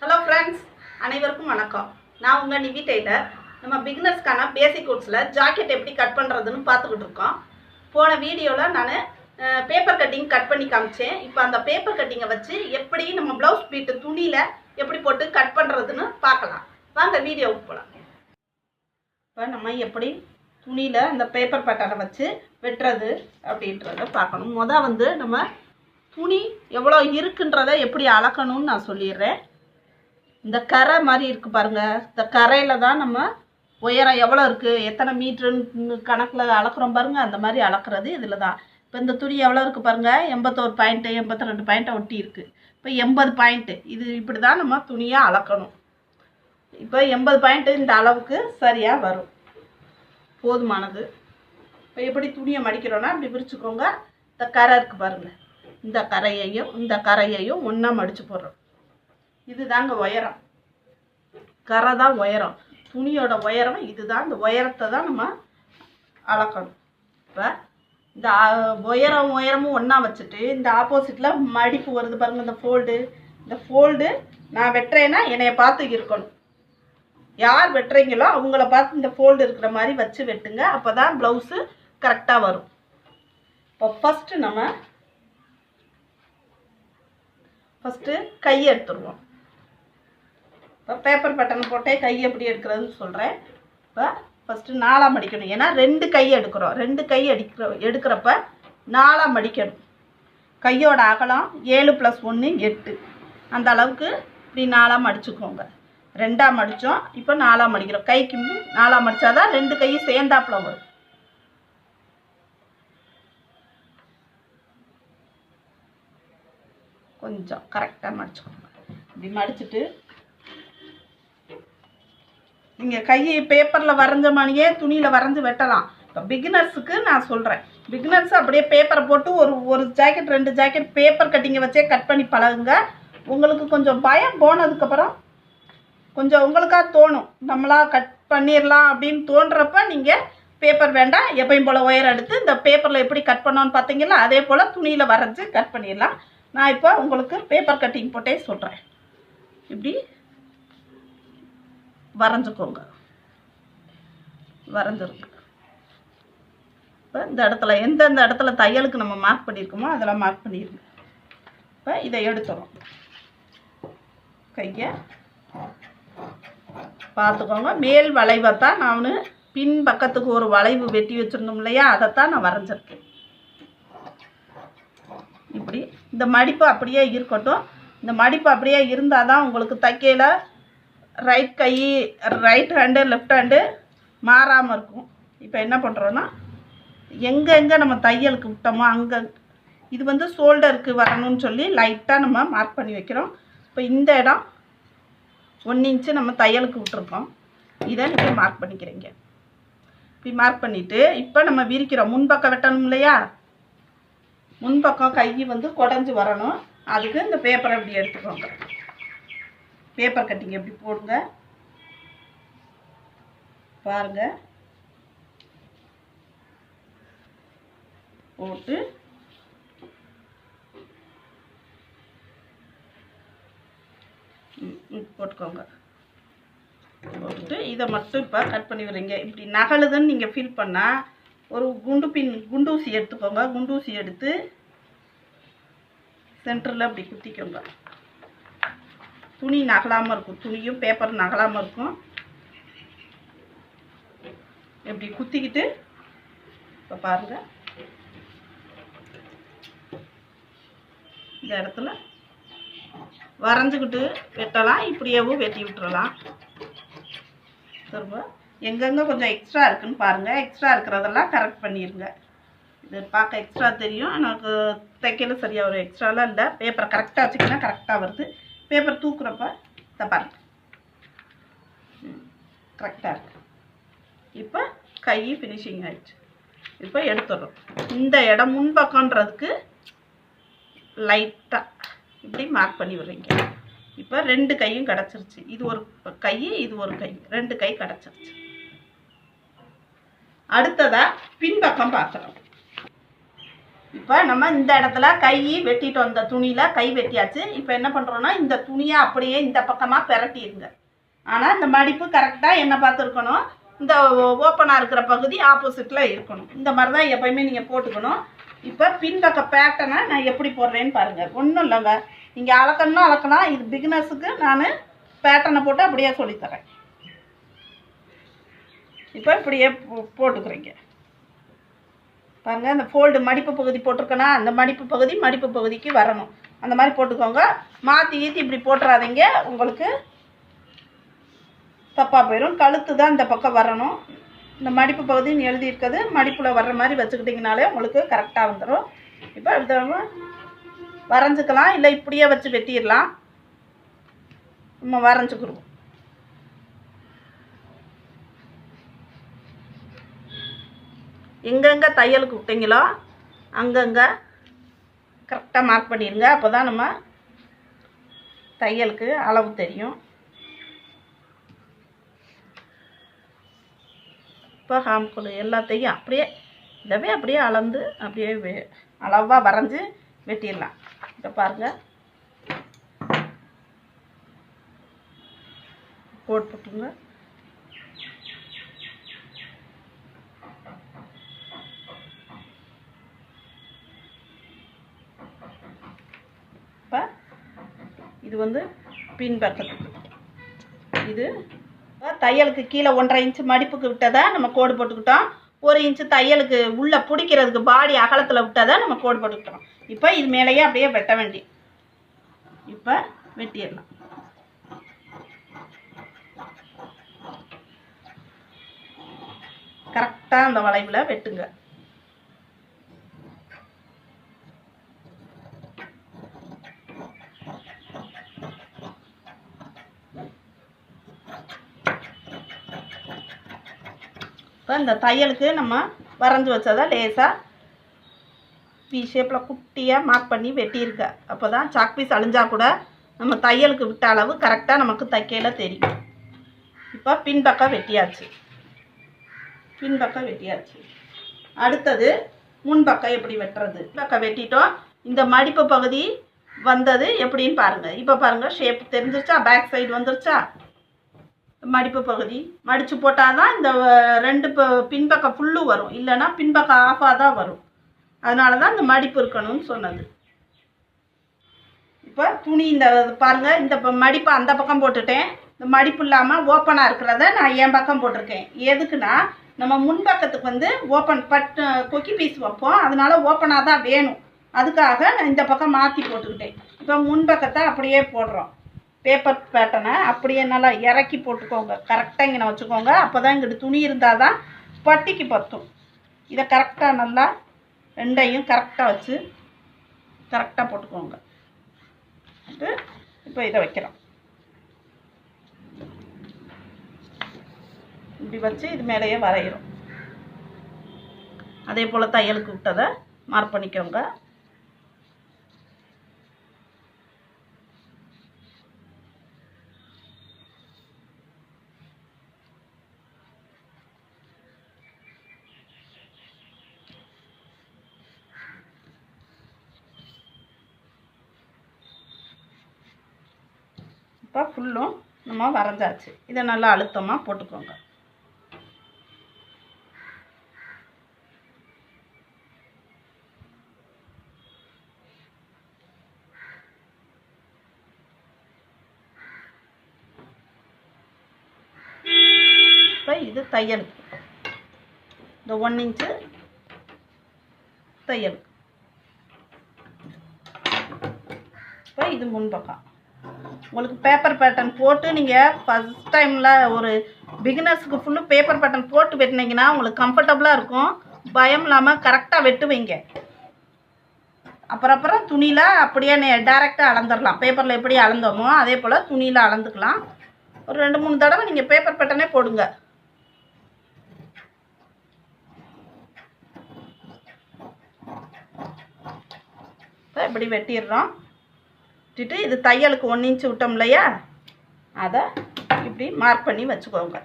Hello friends, அனைவருக்கும் வணக்கம். நான் உங்கள் நிவி டெய்லர். நம்ம பிகினர்ஸ்க்கான பேசிக் கோர்ஸில் ஜாக்கெட் எப்படி கட் பண்ணுறதுன்னு பார்த்துக்கிட்டு இருக்கோம். போன வீடியோவில் நான் பேப்பர் கட்டிங் கட் பண்ணி காமிச்சேன். இப்போ அந்த பேப்பர் கட்டிங்கை வச்சு எப்படி நம்ம ப்ளவுஸ் பீட்டு துணியில் எப்படி போட்டு கட் பண்ணுறதுன்னு பார்க்கலாம். வாங்க வீடியோவுக்கு போகலாம். இப்போ நம்ம எப்படி துணியில் அந்த பேப்பர் பேட்டர்னை வச்சு வெட்டுறது அப்படின்றத பார்க்கணும். நம்ம துணி எவ்வளோ இருக்குன்றதை எப்படி அளக்கணும்னு நான் சொல்லிடுறேன். இந்த கரை மாதிரி இருக்குது பாருங்கள், இந்த கரையில் தான் நம்ம உயரம் எவ்வளோ இருக்குது, எத்தனை மீட்டருன்னு கணக்கில் அளக்குறோம் பாருங்கள். அந்த மாதிரி அளக்குறது இதில் தான். இப்போ இந்த துணி எவ்வளோ இருக்குது பாருங்கள், 81 பாயிண்ட்டு 82 பாயிண்ட்டை ஒட்டி இருக்குது. இப்போ 80 பாயிண்ட்டு, இது இப்படி தான் நம்ம துணியை அளக்கணும். இப்போ 80 பாயிண்ட்டு இந்த அளவுக்கு சரியாக வரும், போதுமானது. இப்போ எப்படி துணியை மடிக்கிறோன்னா இப்படி பிரிச்சுக்கோங்க. இந்த கரை இருக்குது பாருங்கள், இந்த கரையையும் ஒன்றா மடித்து போடுறோம். இது தாங்க உயரம், கரை தான் உயரம், துணியோட உயரம் இது தான். இந்த உயரத்தை தான் நம்ம அளக்கணும். இப்போ இந்த உயரமும் ஒன்றா வச்சுட்டு இந்த ஆப்போசிட்டில் மடிப்பு வருது பாருங்கள், இந்த ஃபோல்டு நான் வெட்டுறேன்னா என்னைய பார்த்து இருக்கணும். யார் வெட்டுறீங்களோ அவங்கள பார்த்து இந்த ஃபோல்டு இருக்கிற மாதிரி வச்சு வெட்டுங்க. அப்போ தான் ப்ளவுஸு கரெக்டாக வரும். இப்போ ஃபஸ்ட்டு கையை எடுத்துருவோம். இப்போ பேப்பர் பேட்டர்ன் போட்டே கை எப்படி எடுக்கிறதுன்னு சொல்கிறேன். இப்போ ஃபஸ்ட்டு 4ஆக மடிக்கணும். ஏன்னா 2 கை எடுக்கிறோம். 2 கை எடுக்கிறப்ப 4ஆக மடிக்கணும். கையோட அகலம் 7 + 1 8. அந்த அளவுக்கு இப்படி 4ஆக மடிச்சுக்கோங்க. 2ஆக மடித்தோம், இப்போ 4ஆக மடிக்கிறோம். கைக்கு 4ஆக மடித்தாதான் 2 கையும் சேர்ந்தாப்புல வரும். கொஞ்சம் கரெக்டாக மடிச்சுக்கோங்க. இப்படி மடிச்சுட்டு நீங்கள் கையை பேப்பரில் வரைஞ்ச மாதிரியே துணியில் வரைஞ்சி வெட்டலாம். இப்போ பிகினர்ஸுக்கு நான் சொல்கிறேன். பிகினர்ஸ் அப்படியே பேப்பரை போட்டு ஒரு ஜாக்கெட் 2 ஜாக்கெட் பேப்பர் கட்டிங்கை வச்சே கட் பண்ணி பழகுங்க. உங்களுக்கு கொஞ்சம் பயம் போனதுக்கப்புறம் கொஞ்சம் உங்களுக்காக தோணும், நம்மளா கட் பண்ணிடலாம் அப்படின்னு தோன்றப்ப நீங்கள் பேப்பர் வேண்டாம், எப்பயும் போல் ஒயர் எடுத்து இந்த பேப்பரில் எப்படி கட் பண்ணோன்னு பார்த்தீங்களா, அதே போல் துணியில் வரைஞ்சி கட் பண்ணிடலாம். நான் இப்போ உங்களுக்கு பேப்பர் கட்டிங் போட்டே சொல்கிறேன். இப்படி வரைஞ்சிக்கோங்க. வரைஞ்சிருக்கு. இப்போ இந்த இடத்துல எந்தெந்த இடத்துல தையலுக்கு நம்ம மார்க் பண்ணியிருக்கோமோ அதெல்லாம் மார்க் பண்ணிடுங்க. இப்போ இதை எடுத்துடும். கையை பார்த்துக்கோங்க. மேல் வளைவைத்தான் நான் பின் பக்கத்துக்கு ஒரு வளைவு வெட்டி வச்சுருந்தோம் இல்லையா, அதைத்தான் நான் வரைஞ்சிருக்கேன். இப்படி இந்த மடிப்பு அப்படியே இருக்கட்டும். இந்த மடிப்பு அப்படியே இருந்தால் தான் உங்களுக்கு தைக்கையில் ரைட் ஹேண்டு லெஃப்ட் ஹேண்டு மாறாமல் இருக்கும். இப்போ என்ன பண்ணுறோன்னா, எங்கே நம்ம தையலுக்கு விட்டோமோ அங்கே இது ஷோல்டருக்கு வரணும்னு சொல்லி லைட்டாக நம்ம மார்க் பண்ணி வைக்கிறோம். இப்போ இந்த இடம் 1 இன்ச்சு நம்ம தையலுக்கு விட்டுருக்கோம். இதை நீங்கள் மார்க் பண்ணிக்கிறீங்க. இப்படி மார்க் பண்ணிவிட்டு இப்போ நம்ம விரிக்கிறோம். முன்பக்கம் வெட்டணும் இல்லையா, முன்பக்கம் கை குடஞ்சி வரணும். அதுக்கு இந்த பேப்பரை இப்படி எடுத்துக்கோங்க. பேப்பர் கட்டிங் எப்படி போடுங்க பாருங்கள். போட்டு போட்டுக்கோங்க. போட்டுட்டு இதை மட்டும் இப்போ கட் பண்ணி விடுறீங்க. இப்படி நகலுதுன்னு நீங்கள் ஃபீல் பண்ணால் ஒரு குண்டூசி எடுத்துக்கோங்க. குண்டூசி எடுத்து சென்டரில் அப்படி குத்திக்கோங்க. துணி நகலாமல் இருக்கும், துணியும் பேப்பர் நகலாமல் இருக்கும். இப்படி குத்திக்கிட்டு இப்போ பாருங்கள், இந்த இடத்துல வரைஞ்சிக்கிட்டு வெட்டலாம். இப்படியேவும் வெட்டி விட்டுறலாம். திரும்ப எங்கெங்கே கொஞ்சம் எக்ஸ்ட்ரா இருக்குதுன்னு பாருங்கள். எக்ஸ்ட்ரா இருக்கிறதெல்லாம் கரெக்ட் பண்ணிடுங்க. இது பார்க்க எக்ஸ்ட்ரா தெரியும், எனக்கு தைக்கல சரியாக ஒரு எக்ஸ்ட்ராலாம் இல்லை. பேப்பரை கரெக்டாக வச்சுக்கினா கரெக்டாக வருது. பேப்பர் தூக்குறப்ப பாருங்க கரெக்டாக இருக்கு. இப்போ கை ஃபினிஷிங் ஆயிடுச்சு. இப்போ எடுத்துடுறோம். இந்த இடம் முன்பக்கன்றதுக்கு லைட்டாக இப்படி மார்க் பண்ணி விடுறீங்க. இப்போ 2 கையும் கிடச்சிருச்சு. இது ஒரு கை, இது ஒரு கை, 2 கை கிடச்சிருச்சு. அடுத்ததாக பின்பக்கம் பார்க்குறோம். இப்போ நம்ம இந்த இடத்துல கை வெட்டிட்டோம், இந்த துணியில் கை வெட்டியாச்சு. இப்போ என்ன பண்ணுறோன்னா இந்த துணியை அப்படியே இந்த பக்கமாக பெரட்டிடுங்க. ஆனால் இந்த மடிப்பு கரெக்டாக என்ன பார்த்துருக்கணும், இந்த ஓப்பனாக இருக்கிற பகுதி ஆப்போசிட்டில் இருக்கணும். இந்த மாதிரி தான் எப்போயுமே நீங்கள் போட்டுக்கணும். இப்போ பின்பக்க பேட்டர்னை நான் எப்படி போடுறேன்னு பாருங்கள். ஒன்றும் இல்லைங்க, நீங்கள் அளக்கணும்னா அளக்கலாம். இது பிகினர்ஸுக்கு நான் பேட்டர்னை போட்டு அப்படியே சொல்லித்தரேன். இப்போ இப்படியே போட்டுக்கிறீங்க பாருங்கள். அந்த ஃபோல்டு மடிப்பு பகுதி போட்டிருக்கேன்னா அந்த மடிப்பு பகுதிக்கு வரணும். அந்த மாதிரி போட்டுக்கோங்க. மாற்றி ஈத்தி இப்படி போட்டுறாதீங்க, உங்களுக்கு தப்பாக போயிடும். கழுத்து தான் இந்த பக்கம் வரணும். இந்த மடிப்பு பகுதின்னு எழுதியிருக்கிறது மடிப்பில் வர்ற மாதிரி வச்சுக்கிட்டிங்கனாலே உங்களுக்கு கரெக்டாக வந்துடும். இப்போ இதை வரைஞ்சிக்கலாம், இல்லை இப்படியே வச்சு வெட்டிடலாம். நம்ம வரைஞ்சிக்கிடுவோம். எங்கெங்கே தையலுக்கு விட்டீங்களோ அங்கங்கே கரெக்டாக மார்க் பண்ணிடுங்க. அப்போ தான் நம்ம தையலுக்கு அளவு தெரியும். இப்போ ஹாம்குள் எல்லாத்தையும் அப்படியே இதவே அப்படியே அளந்து அப்படியே அளவாக வரைஞ்சி வெட்டிடலாம். இப்போ பாருங்கள், போட்டுங்க. இப்போ இது வந்து பின்பக்கத்துக்கு, இது தையலுக்கு கீழே 1.5 இன்ச்சு மடிப்புக்கு விட்டதை நம்ம கோடு போட்டுக்கிட்டோம். 1 இன்ச்சு தையலுக்கு உள்ளே பிடிக்கிறதுக்கு பாடி அகலத்தில் விட்டதை நம்ம கோடு போட்டுக்கிட்டோம். இப்போ இது மேலேயே அப்படியே வெட்ட வேண்டி. இப்போ வெட்டிடலாம். கரெக்டாக அந்த வளைவில் வெட்டுங்க. இப்போ இந்த தையலுக்கு நம்ம வரைஞ்சி வச்சதை லேசாக பி ஷேப்பில் குட்டியாக மார்க் பண்ணி வெட்டியிருக்க. அப்போ தான் சாக் பீஸ் அழிஞ்சால் கூட நம்ம தையலுக்கு விட்ட அளவு கரெக்டாக நமக்கு தைக்கையில் தெரியும். இப்போ பின்பக்கம் வெட்டியாச்சு. அடுத்தது முன்பக்கம் எப்படி வெட்டுறது. பின்பக்கம் வெட்டிட்டோம். இந்த மடிப்பு பகுதி வந்தது எப்படின்னு பாருங்கள். இப்போ பாருங்கள், ஷேப் தெரிஞ்சிருச்சா? பேக் சைடு வந்துருச்சா? மடிப்பு பகுதி மடித்து போட்டால் தான் இந்த 2 பின்பக்கம் ஃபுல்லு வரும், இல்லைன்னா பின்பக்கம் ஆஃபாக தான் வரும். அதனால தான் இந்த மடிப்பு இருக்கணும்னு சொன்னது. இப்போ துணி இந்த பாருங்கள், இந்த மடிப்பை அந்த பக்கம் போட்டுட்டேன். இந்த மடிப்பு இல்லாமல் ஓப்பனாக இருக்கிறத நான் என் பக்கம் போட்டிருக்கேன். எதுக்குன்னா நம்ம முன்பக்கத்துக்கு வந்து ஓப்பன் கொக்கி பீஸ் வைப்போம், அதனால ஓப்பனாக தான் வேணும். அதுக்காக நான் இந்த பக்கம் மாற்றி போட்டுக்கிட்டேன். இப்போ முன்பக்கத்தை அப்படியே போடுறோம். பேப்பர் பேட்டர்னை அப்படியே நல்லா இறக்கி போட்டுக்கோங்க. கரெக்டாக இங்கே வச்சுக்கோங்க. அப்போ தான் இங்கிட்டு துணி இருந்தால் தான் பட்டிக்கு பத்தும். இதை கரெக்டாக நல்லா ரெண்டையும் கரெக்டாக வச்சு கரெக்டாக போட்டுக்கோங்க. இப்போ இதை வைக்கிறோம். இப்படி வச்சு இது மேலேயே வரைகிறோம். அதே போல் தையலுக்கு விட்டதை மார்க் பண்ணிக்கோங்க. இப்போ ஃபுல்லும் நம்ம வரைஞ்சாச்சு. இதை நல்லா அழுத்தமாக போட்டுக்கோங்க. இப்போ இது தையலுக்கு இந்த 1 இன்ச்சு தையலுக்கு. இப்போ இது முன்பக்கம். உங்களுக்கு பேப்பர் பேட்டர்ன் போட்டு நீங்கள் ஃபஸ்ட் டைமில் ஒரு பிகினர்ஸுக்கு ஃபுல்லு பேப்பர் பேட்டர்ன் போட்டு வெட்டினீங்கன்னா உங்களுக்கு கம்ஃபர்டபுளாக இருக்கும். பயம் இல்லாமல் கரெக்டாக வெட்டுவீங்க. அப்புறம் துணியில் அப்படியே டேரெக்டாக அளந்துடலாம். பேப்பரில் எப்படி அளந்தோமோ அதே போல் துணியில் அளந்துக்கலாம். ஒரு 2-3 தடவை நீங்கள் பேப்பர் பேட்டர்னே போடுங்க. இப்போ இப்படி வெட்டிடுறோம். விட்டுட்டு இது தையலுக்கு 1 இன்ச்சு விட்டோம் இல்லையா, அதை இப்படி மார்க் பண்ணி வச்சுக்கோங்க.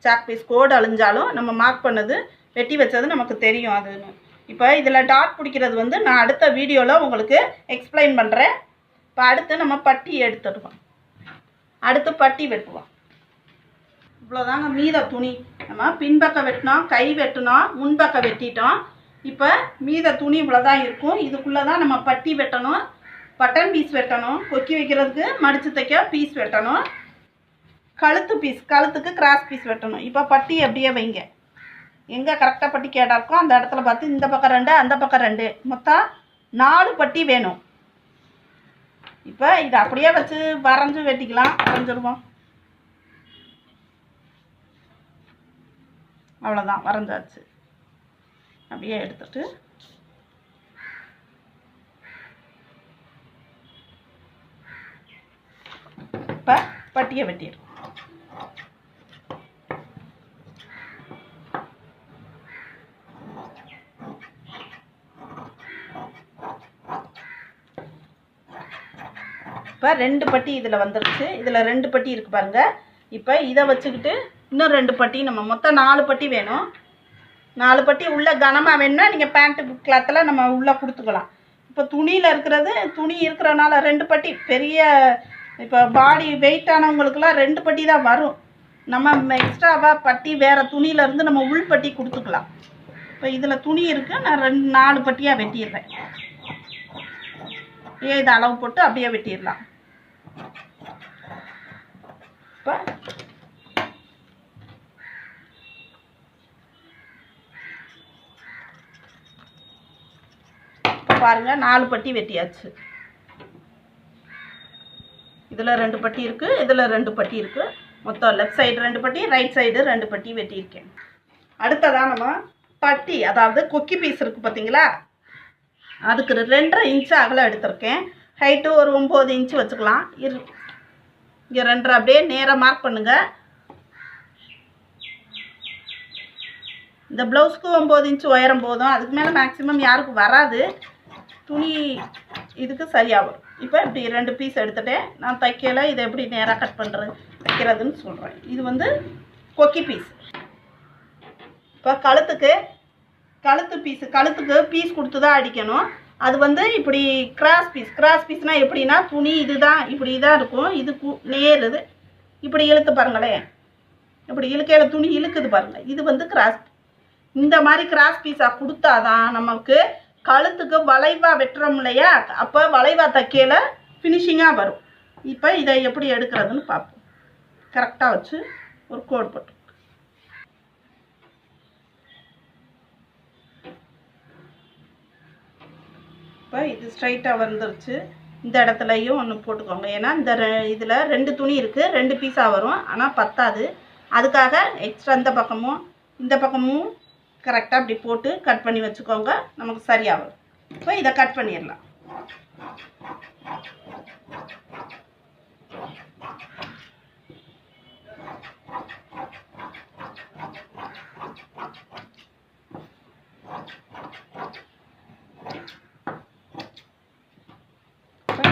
சாக் பீஸ் கோடு அழிஞ்சாலும் நம்ம மார்க் பண்ணது வெட்டி வச்சது நமக்கு தெரியும். அதுன்னு இப்போ இதில் டாட் பிடிக்கிறது வந்து நான் அடுத்த வீடியோவில் உங்களுக்கு எக்ஸ்பிளைன் பண்ணுறேன். இப்போ அடுத்து நம்ம பட்டி எடுத்துடுவோம். அடுத்து பட்டி வெட்டுவோம். இவ்வளோதாங்க மீத துணி. நம்ம பின்பக்கம் வெட்டினோம், கை வெட்டினோம், முன்பக்கம் வெட்டிட்டோம். இப்போ மீத துணி இவ்வளோதான் இருக்கும். இதுக்குள்ளே தான் நம்ம பட்டி வெட்டணும், பட்டன் பீஸ் வெட்டணும், கொக்கி வைக்கிறதுக்கு மடித்து தைக்க பீஸ் வெட்டணும், கழுத்து பீஸ், கழுத்துக்கு கிராஸ் பீஸ் வெட்டணும். இப்போ பட்டி அப்படியே வைங்க. எங்கே கரெக்டாக பட்டி கேட்டால் இருக்கோ அந்த இடத்துல பார்த்து இந்த பக்கம் 2 அந்த பக்கம் 2 மொத்தம் 4 பட்டி வேணும். இப்போ இதை அப்படியே வச்சு வரைஞ்சி வெட்டிக்கலாம். வரைஞ்சிருவோம். அவ்வளோதான், வரைஞ்சாச்சு. அப்படியே எடுத்துட்டு இப்போ பட்டியை வெட்டிடுவோம். இப்போ 2 பட்டி இதில் வந்துருச்சு. இதில் 2 பட்டி இருக்குது பாருங்கள். இப்போ இதை வச்சுக்கிட்டு இன்னும் 2 பட்டி, நம்ம மொத்தம் 4 பட்டி வேணும். 4 பட்டி உள்ளே கனமாக வேணும்னா நீங்கள் பேண்ட்டு கிளாத்தில் நம்ம உள்ளே கொடுத்துக்கலாம். இப்போ துணியில் இருக்கிறது, துணி இருக்கிறனால 2 பட்டி பெரிய, இப்போ பாடி வெயிட்டானவங்களுக்கெல்லாம் 2 பட்டி தான் வரும். நம்ம எக்ஸ்ட்ராவாக பட்டி வேறு துணியிலேருந்து நம்ம உள் பட்டி கொடுத்துக்கலாம். இப்போ இதில் துணி இருக்குது, நான் 4 பட்டியாக வெட்டிடுறேன். இதை அளவு போட்டு அப்படியே வெட்டிடலாம். இப்போ பாருங்கள் 4 பட்டி வெட்டியாச்சு. இதில் 2 பட்டி இருக்குது, இதில் 2 பட்டி இருக்குது. மொத்தம் லெஃப்ட் சைடு 2 பட்டி, ரைட் சைடு 2 பட்டி வெட்டியிருக்கேன். அடுத்ததான் நம்ம பட்டி, அதாவது கொக்கி பீஸ் இருக்குது பார்த்தீங்களா, அதுக்கு 2.5 இன்ச்சு அகலம் எடுத்திருக்கேன். ஹைட்டு ஒரு 9 இன்ச்சு வச்சுக்கலாம். இங்கே 2.5 அப்படியே நேராக மார்க் பண்ணுங்கள். இந்த ப்ளவுஸ்க்கு 9 இன்ச்சு உயரம் போதும். அதுக்கு மேலே மேக்ஸிமம் யாருக்கும் வராது. துணி இதுக்கு சரியாக வரும். இப்போ இப்படி 2 பீஸ் எடுத்துகிட்டேன். நான் தைக்கல, இதை எப்படி நேராக கட் பண்ணுறது தைக்கிறதுன்னு சொல்கிறேன். இது வந்து கொக்கி பீஸ். இப்போ கழுத்து பீஸு, கழுத்துக்கு பீஸ் கொடுத்து தான் அடிக்கணும். அது வந்து இப்படி கிராஸ் பீஸ்னால் எப்படின்னா துணி இதுதான் இப்படி தான் இருக்கும். இது நேருது, இப்படி இழுத்து பாருங்களேன். இப்படி இழுக்கையில துணி இழுக்குது பாருங்கள். இது வந்து கிராஸ். இந்த மாதிரி கிராஸ் பீஸாக கொடுத்தாதான் நமக்கு கழுத்துக்கு வளைவாக வெட்டுறோம் இல்லையா, அப்போ வளைவாக தைக்கையில் ஃபினிஷிங்காக வரும். இப்போ இதை எப்படி எடுக்கிறதுன்னு பார்ப்போம். கரெக்டாக வச்சு ஒரு கோடு போட்டு இப்போ இது ஸ்ட்ரைட்டாக வந்துருச்சு. இந்த இடத்துலையும் ஒன்று போட்டுக்கோங்க. ஏன்னா இந்த இதில் 2 துணி இருக்குது, 2 பீஸாக வரும். ஆனால் பத்தாது. அதுக்காக எக்ஸ்ட்ரா இந்த பக்கமும் கரெக்டாக அப்படி போட்டு கட் பண்ணி வச்சுக்கோங்க. நமக்கு சரியாக வரும். இப்போ இதை கட் பண்ணிடலாம்.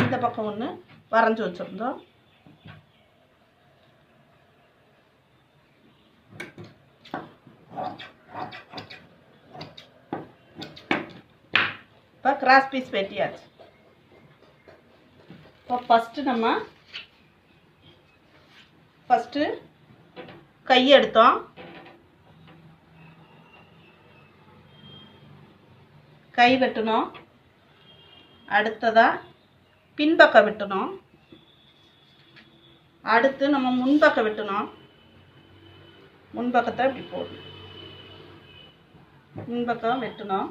இந்த பக்கம் ஒன்று வரைஞ்சி வச்சுருந்தோம். இப்போ கிராஸ் பீஸ் வெட்டியாச்சு. இப்போ ஃபஸ்ட்டு கை எடுத்தோம். கை வெட்டணும். அடுத்ததாக பின்பக்கம் வெட்டணும். அடுத்து நம்ம முன்பக்கம் வெட்டணும். முன்பக்கத்தை இப்படி போடணும். முன்பக்கம் வெட்டணும்.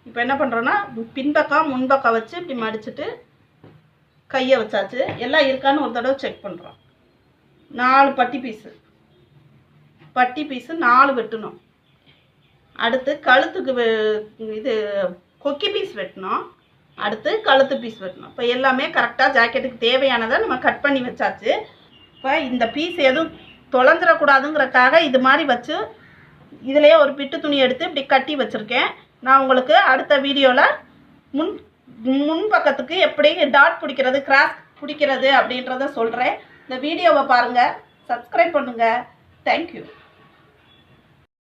இப்போ என்ன பண்ணுறோன்னா பின்பக்கம் முன்பக்கம் வச்சு இப்படி மடிச்சுட்டு கையை வச்சாச்சு. எல்லாம் இருக்கான்னு ஒரு தடவை செக் பண்ணுறோம். 4 பட்டி பீஸு 4 வெட்டணும். அடுத்து கழுத்துக்கு இது கொக்கி பீஸ் வெட்டணும். அடுத்து கழுத்து பீஸ் வெட்டணும். இப்போ எல்லாமே கரெக்டாக ஜாக்கெட்டுக்கு தேவையானதை நம்ம கட் பண்ணி வச்சாச்சு. இப்போ இந்த பீஸ் எதுவும் தொலைஞ்சிடக்கூடாதுங்கிறக்காக இது மாதிரி வச்சு இதிலேயே ஒரு பிட்டு துணி எடுத்து இப்படி கட்டி வச்சுருக்கேன். நான் உங்களுக்கு அடுத்த வீடியோவில் முன் பக்கத்துக்கு எப்படி டாட் பிடிக்கிறது, கிராஸ் பிடிக்கிறது அப்படின்றத சொல்கிறேன். இந்த வீடியோவை பாருங்கள், சப்ஸ்கிரைப் பண்ணுங்கள். தேங்க்யூ.